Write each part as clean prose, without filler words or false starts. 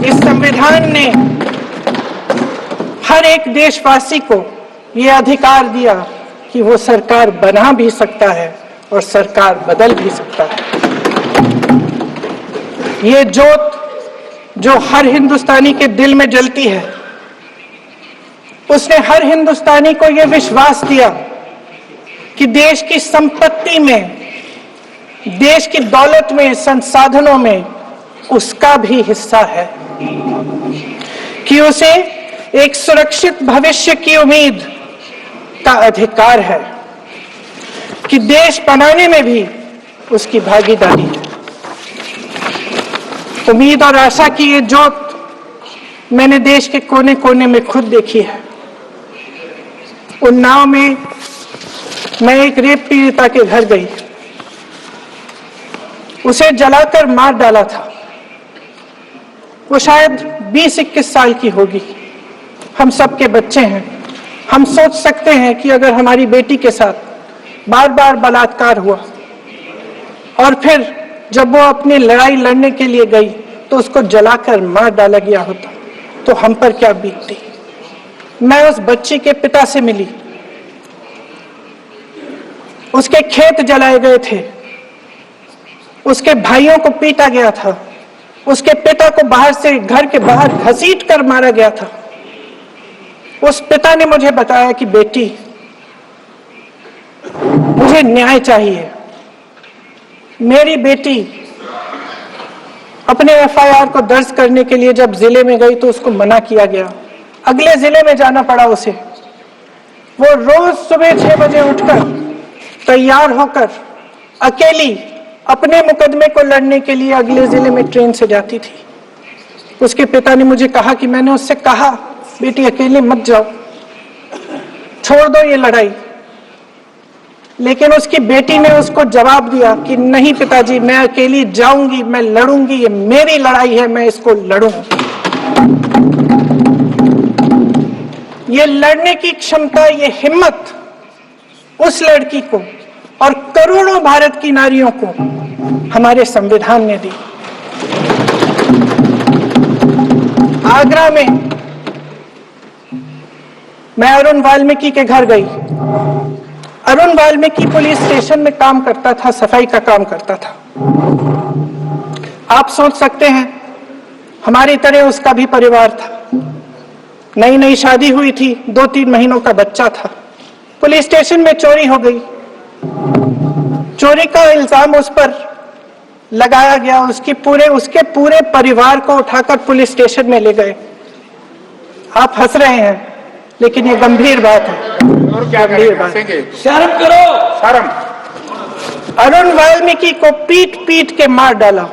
इस संविधान ने हर एक देशवासी को यह अधिकार दिया कि वो सरकार बना भी सकता है और सरकार बदल भी सकता है। ये ज्योत जो हर हिंदुस्तानी के दिल में जलती है, उसने हर हिंदुस्तानी को यह विश्वास दिया कि देश की संपत्ति में, देश की दौलत में, संसाधनों में उसका भी हिस्सा है, कि उसे एक सुरक्षित भविष्य की उम्मीद का अधिकार है, कि देश बनाने में भी उसकी भागीदारी है। उम्मीद और आशा की ये ज्योत मैंने देश के कोने कोने में खुद देखी है। उन्नाव में मैं एक रेप पीड़िता के घर गई, उसे जलाकर मार डाला था। वो शायद 20-21 साल की होगी। हम सबके बच्चे हैं। हम सोच सकते हैं कि अगर हमारी बेटी के साथ बार बार बलात्कार हुआ और फिर जब वो अपनी लड़ाई लड़ने के लिए गई तो उसको जलाकर मार डाला गया होता तो हम पर क्या बीतती। मैं उस बच्ची के पिता से मिली। उसके खेत जलाए गए थे, उसके भाइयों को पीटा गया था, उसके पिता को बाहर से, घर के बाहर घसीट कर मारा गया था। उस पिता ने मुझे बताया कि बेटी, मुझे न्याय चाहिए। मेरी बेटी अपने एफआईआर को दर्ज करने के लिए जब जिले में गई तो उसको मना किया गया। अगले जिले में जाना पड़ा उसे। वो रोज सुबह 6 बजे उठकर तैयार होकर अकेली अपने मुकदमे को लड़ने के लिए अगले जिले में ट्रेन से जाती थी। उसके पिता ने मुझे कहा कि मैंने उससे कहा, बेटी अकेले मत जाओ, छोड़ दो ये लड़ाई। लेकिन उसकी बेटी ने उसको जवाब दिया कि नहीं पिताजी, मैं अकेली जाऊंगी, मैं लड़ूंगी, ये मेरी लड़ाई है, मैं इसको लड़ूंगी। ये लड़ने की क्षमता, ये हिम्मत उस लड़की को और करोड़ों भारत की नारियों को हमारे संविधान ने दी। आगरा में मैं अरुण वाल्मीकि के घर गई। अरुण वाल्मीकि पुलिस स्टेशन में काम करता था, सफाई का काम करता था। आप सोच सकते हैं हमारी तरह उसका भी परिवार था। नई नई शादी हुई थी, 2-3 महीनों का बच्चा था। पुलिस स्टेशन में चोरी हो गई। चोरी का इल्जाम उस पर लगाया गया। उसके पूरे परिवार को उठाकर पुलिस स्टेशन में ले गए। आप हंस रहे हैं, लेकिन ये गंभीर बात है। और क्या गंभीर बात? शर्म करो, शर्म। अरुण वाल्मीकि को पीट पीट के मार डाला,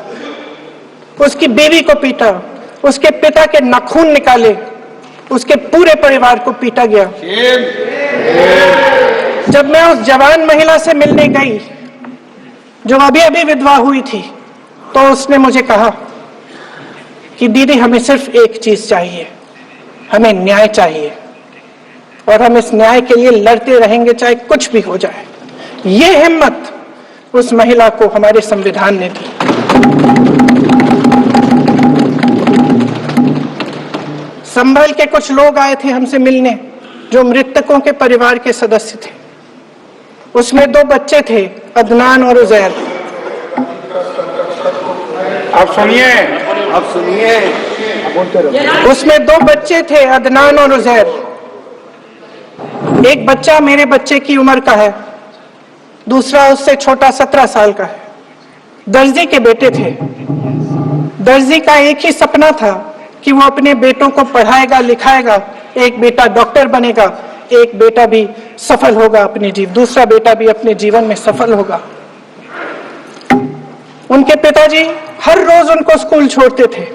उसकी बीवी को पीटा, उसके पिता के नाखून निकाले, उसके पूरे परिवार को पीटा गया। जब मैं उस जवान महिला से मिलने गई जो अभी अभी विधवा हुई थी, तो उसने मुझे कहा कि दीदी, हमें सिर्फ एक चीज चाहिए, हमें न्याय चाहिए और हम इस न्याय के लिए लड़ते रहेंगे, चाहे कुछ भी हो जाए। ये हिम्मत उस महिला को हमारे संविधान ने दी। संभल के कुछ लोग आए थे हमसे मिलने, जो मृतकों के परिवार के सदस्य थे। उसमें 2 बच्चे थे, अदनान और उजैर। आप सुनिए, उसमें 2 बच्चे थे, अदनान और उजैर। एक बच्चा मेरे बच्चे की उम्र का है, दूसरा उससे छोटा 17 साल का है। दर्जी के बेटे थे। दर्जी का एक ही सपना था कि वो अपने बेटों को पढ़ाएगा, लिखाएगा। एक बेटा डॉक्टर बनेगा, एक बेटा भी सफल होगा दूसरा बेटा भी अपने जीवन में सफल होगा। उनके पिताजी हर रोज उनको स्कूल छोड़ते थे।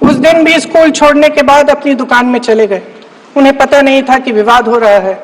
उस दिन भी स्कूल छोड़ने के बाद अपनी दुकान में चले गए। उन्हें पता नहीं था कि विवाद हो रहा है।